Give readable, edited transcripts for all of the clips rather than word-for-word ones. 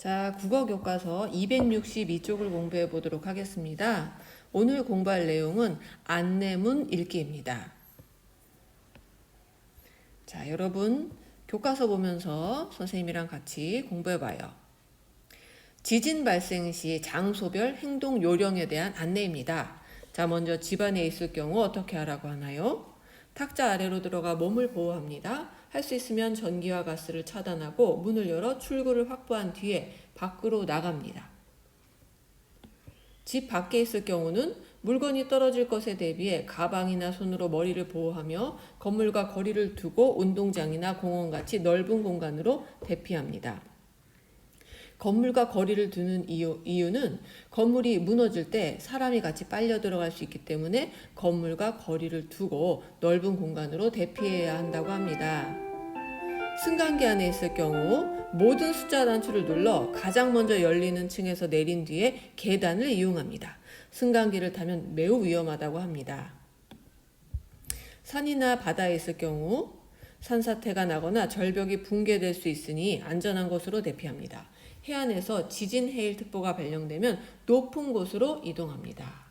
자, 국어 교과서 262쪽을 공부해 보도록 하겠습니다. 오늘 공부할 내용은 안내문 읽기입니다. 자, 여러분 교과서 보면서 선생님이랑 같이 공부해 봐요. 지진 발생 시 장소별 행동 요령에 대한 안내입니다. 자, 먼저 집안에 있을 경우 어떻게 하라고 하나요? 탁자 아래로 들어가 몸을 보호합니다. 할 수 있으면 전기와 가스를 차단하고 문을 열어 출구를 확보한 뒤에 밖으로 나갑니다. 집 밖에 있을 경우는 물건이 떨어질 것에 대비해 가방이나 손으로 머리를 보호하며 건물과 거리를 두고 운동장이나 공원같이 넓은 공간으로 대피합니다. 건물과 거리를 두는 이유는 건물이 무너질 때 사람이 같이 빨려 들어갈 수 있기 때문에 건물과 거리를 두고 넓은 공간으로 대피해야 한다고 합니다. 승강기 안에 있을 경우 모든 숫자 단추를 눌러 가장 먼저 열리는 층에서 내린 뒤에 계단을 이용합니다. 승강기를 타면 매우 위험하다고 합니다. 산이나 바다에 있을 경우 산사태가 나거나 절벽이 붕괴될 수 있으니 안전한 곳으로 대피합니다. 해안에서 지진 해일 특보가 발령되면 높은 곳으로 이동합니다.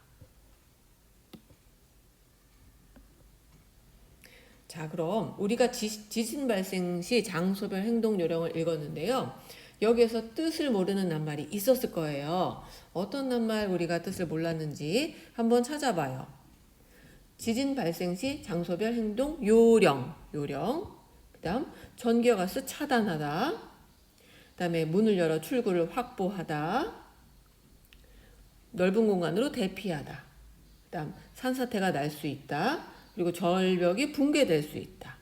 자, 그럼 우리가 지진 발생 시 장소별 행동 요령을 읽었는데요. 여기에서 뜻을 모르는 낱말이 있었을 거예요. 어떤 낱말 우리가 뜻을 몰랐는지 한번 찾아봐요. 지진 발생 시 장소별 행동 요령. 그 다음 전기와 가스 차단하다. 그 다음에 문을 열어 출구를 확보하다. 넓은 공간으로 대피하다. 그 다음 산사태가 날 수 있다. 그리고 절벽이 붕괴될 수 있다.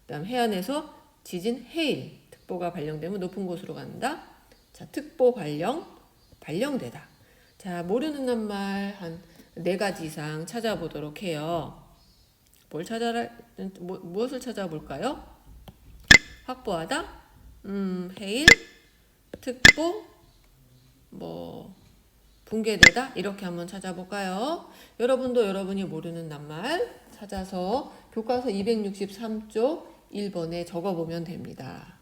그 다음 해안에서 지진 해일 특보가 발령되면 높은 곳으로 간다. 자, 특보 발령되다. 자, 모르는 낱말 한 4가지 이상 찾아보도록 해요. 무엇을 찾아볼까요? 확보하다, 해일, 특보, 붕괴되다 이렇게 한번 찾아볼까요? 여러분도 여러분이 모르는 낱말 찾아서 교과서 263쪽 1번에 적어보면 됩니다.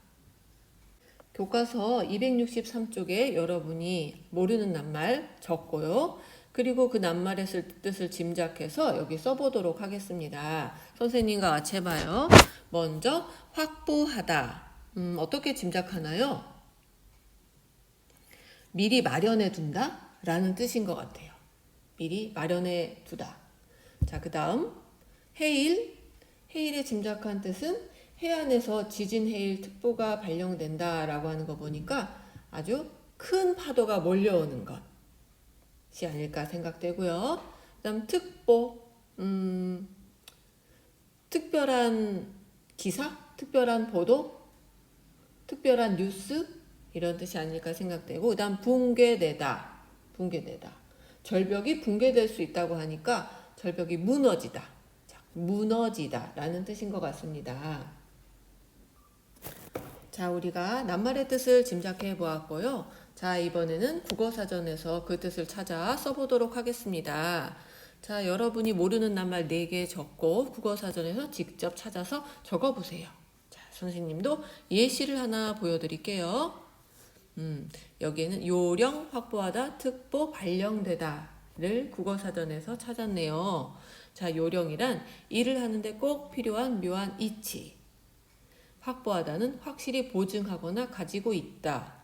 교과서 263쪽에 여러분이 모르는 낱말 적고요. 그리고 그 낱말의 뜻을 짐작해서 여기 써보도록 하겠습니다. 선생님과 같이 해봐요. 먼저 확보하다. 어떻게 짐작하나요? 미리 마련해 둔다 라는 뜻인 것 같아요. 미리 마련해 두다. 자, 그 다음 해일의 짐작한 뜻은 해안에서 지진 해일 특보가 발령된다 라고 하는 거 보니까 아주 큰 파도가 몰려오는 것이 아닐까 생각되고요. 그 다음 특보, 특별한 기사, 특별한 보도, 특별한 뉴스 이런 뜻이 아닐까 생각되고, 그 다음 붕괴되다. 절벽이 붕괴될 수 있다고 하니까 절벽이 무너지다. 무너지다 라는 뜻인 것 같습니다. 자, 우리가 낱말의 뜻을 짐작해 보았고요. 자, 이번에는 국어사전에서 그 뜻을 찾아 써보도록 하겠습니다. 자, 여러분이 모르는 낱말 4개 적고 국어사전에서 직접 찾아서 적어보세요. 자, 선생님도 예시를 하나 보여드릴게요. 여기에는 요령 확보하다, 특보 발령되다를 국어사전에서 찾았네요. 자, 요령이란 일을 하는데 꼭 필요한 묘한 이치. 확보하다는 확실히 보증하거나 가지고 있다.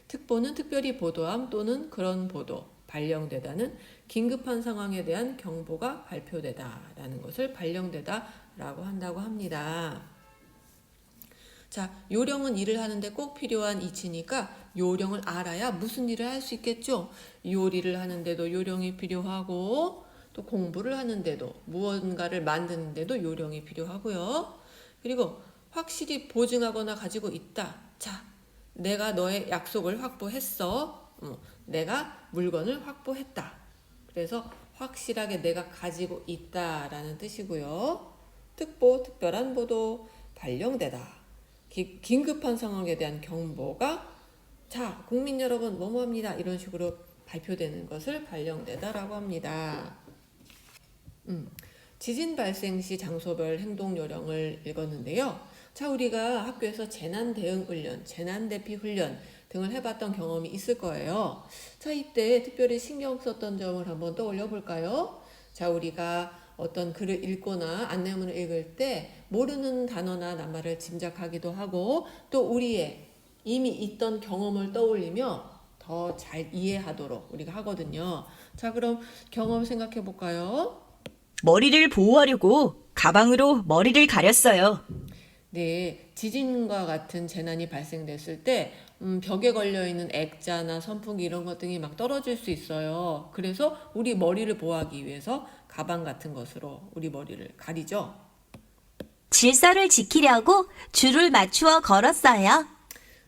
특보는 특별히 보도함 또는 그런 보도. 발령되다는 긴급한 상황에 대한 경보가 발표되다라는 것을 발령되다라고 한다고 합니다. 자, 요령은 일을 하는데 꼭 필요한 이치니까 요령을 알아야 무슨 일을 할 수 있겠죠. 요리를 하는데도 요령이 필요하고 또 공부를 하는데도 무언가를 만드는데도 요령이 필요하고요. 그리고 확실히 보증하거나 가지고 있다. 자, 내가 너의 약속을 확보했어. 내가 물건을 확보했다. 그래서 확실하게 내가 가지고 있다라는 뜻이고요. 특보, 특별한 보도, 발령되다. 긴급한 상황에 대한 경보가 자, 국민 여러분 뭐뭐합니다 이런 식으로 발표되는 것을 발령되다라고 합니다. 지진 발생 시 장소별 행동 요령을 읽었는데요. 자, 우리가 학교에서 재난 대응 훈련, 재난 대피 훈련 등을 해봤던 경험이 있을 거예요. 자, 이때 특별히 신경 썼던 점을 한번 떠올려 볼까요? 자, 우리가 어떤 글을 읽거나 안내문을 읽을 때 모르는 단어나 낱말을 짐작하기도 하고 또 우리의 이미 있던 경험을 떠올리며 더 잘 이해하도록 우리가 하거든요. 자, 그럼 경험 생각해 볼까요? 머리를 보호하려고 가방으로 머리를 가렸어요. 네, 지진과 같은 재난이 발생됐을 때 벽에 걸려있는 액자나 선풍기 이런 것 등이 막 떨어질 수 있어요. 그래서 우리 머리를 보호하기 위해서 가방 같은 것으로 우리 머리를 가리죠. 질서를 지키려고 줄을 맞추어 걸었어요.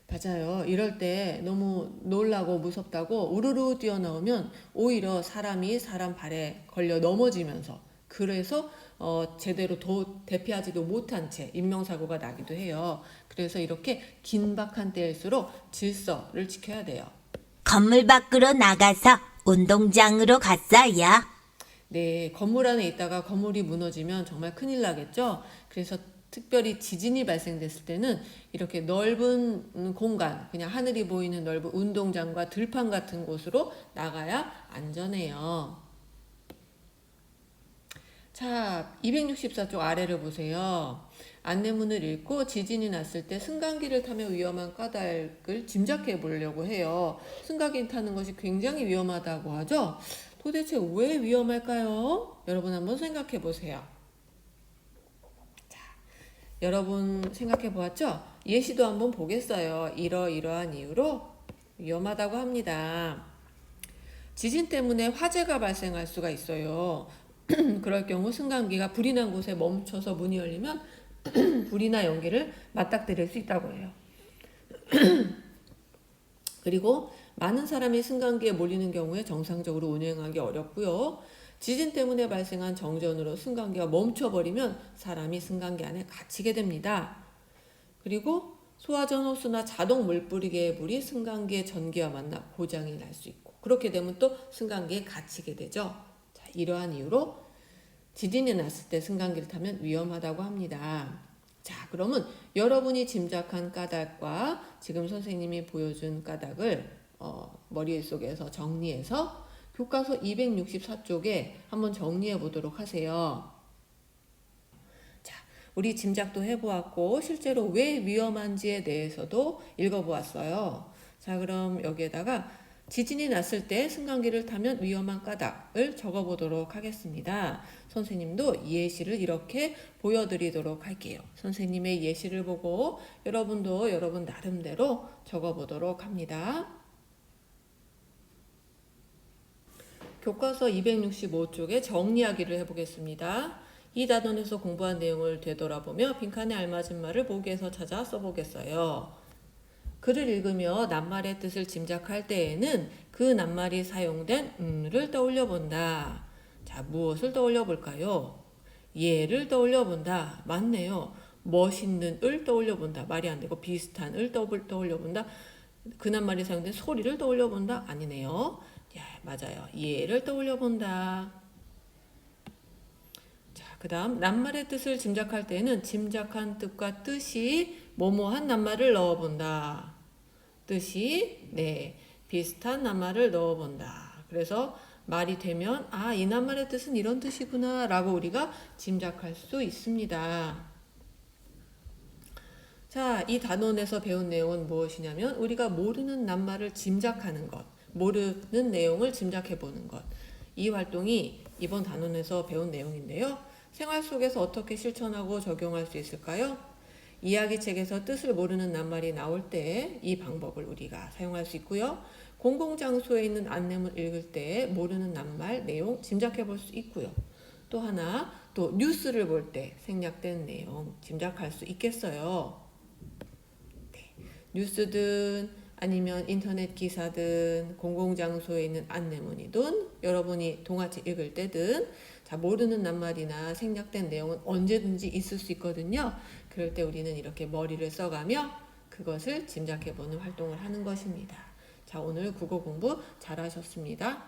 맞아요. 이럴 때 너무 놀라고 무섭다고 우르르 뛰어나오면 오히려 사람이 사람 발에 걸려 넘어지면서 그래서 제대로 대피하지도 못한 채 인명사고가 나기도 해요. 그래서 이렇게 긴박한 때일수록 질서를 지켜야 돼요. 건물 밖으로 나가서 운동장으로 갔어요. 네, 건물 안에 있다가 건물이 무너지면 정말 큰일 나겠죠? 그래서 특별히 지진이 발생됐을 때는 이렇게 넓은 공간, 그냥 하늘이 보이는 넓은 운동장과 들판 같은 곳으로 나가야 안전해요. 자, 264쪽 아래를 보세요. 안내문을 읽고 지진이 났을 때 승강기를 타면 위험한 까닭을 짐작해 보려고 해요. 승강기 타는 것이 굉장히 위험하다고 하죠? 도대체 왜 위험할까요? 여러분 한번 생각해 보세요. 자, 여러분 생각해 보았죠? 예시도 한번 보겠어요. 이러이러한 이유로 위험하다고 합니다. 지진 때문에 화재가 발생할 수가 있어요. 그럴 경우 승강기가 불이 난 곳에 멈춰서 문이 열리면 불이나 연기를 맞닥뜨릴 수 있다고 해요. 그리고 많은 사람이 승강기에 몰리는 경우에 정상적으로 운행하기 어렵고요. 지진 때문에 발생한 정전으로 승강기가 멈춰버리면 사람이 승강기 안에 갇히게 됩니다. 그리고 소화전 호스나 자동 물뿌리개의 불이 승강기의 전기와 만나 고장이 날 수 있고 그렇게 되면 또 승강기에 갇히게 되죠. 자, 이러한 이유로 지진이 났을 때 승강기를 타면 위험하다고 합니다. 자, 그러면 여러분이 짐작한 까닭과 지금 선생님이 보여준 까닭을 머릿속에서 정리해서 교과서 264쪽에 한번 정리해 보도록 하세요. 자, 우리 짐작도 해보았고 실제로 왜 위험한지에 대해서도 읽어보았어요. 자, 그럼 여기에다가 지진이 났을 때 승강기를 타면 위험한 까닭을 적어보도록 하겠습니다. 선생님도 예시를 이렇게 보여드리도록 할게요. 선생님의 예시를 보고 여러분도 여러분 나름대로 적어보도록 합니다. 교과서 265쪽에 정리하기를 해보겠습니다. 이 단원에서 공부한 내용을 되돌아보며 빈칸에 알맞은 말을 보기에서 찾아 써보겠어요. 글을 읽으며 낱말의 뜻을 짐작할 때에는 그 낱말이 사용된 를 떠올려 본다. 자, 무엇을 떠올려 볼까요? 예를 떠올려 본다. 맞네요. 멋있는 을 떠올려 본다. 말이 안 되고 비슷한 을 떠올려 본다. 그 낱말이 사용된 소리를 떠올려 본다. 아니네요. 야, 맞아요. 예를 떠올려 본다. 자, 그 다음 낱말의 뜻을 짐작할 때는 짐작한 뜻과 뜻이 뭐뭐한 낱말을 넣어본다. 뜻이 비슷한 낱말을 넣어본다. 그래서 말이 되면 이 낱말의 뜻은 이런 뜻이구나 라고 우리가 짐작할 수 있습니다. 자, 이 단원에서 배운 내용은 무엇이냐면 우리가 모르는 낱말을 짐작하는 것, 모르는 내용을 짐작해 보는 것. 이 활동이 이번 단원에서 배운 내용인데요. 생활 속에서 어떻게 실천하고 적용할 수 있을까요? 이야기책에서 뜻을 모르는 낱말이 나올 때 이 방법을 우리가 사용할 수 있고요. 공공장소에 있는 안내문 읽을 때 모르는 낱말, 내용 짐작해 볼 수 있고요. 또 하나, 또 뉴스를 볼 때 생략된 내용 짐작할 수 있겠어요. 뉴스든 아니면 인터넷 기사든 공공장소에 있는 안내문이든 여러분이 동화책 읽을 때든 자, 모르는 낱말이나 생략된 내용은 언제든지 있을 수 있거든요. 그럴 때 우리는 이렇게 머리를 써가며 그것을 짐작해보는 활동을 하는 것입니다. 자, 오늘 국어 공부 잘하셨습니다.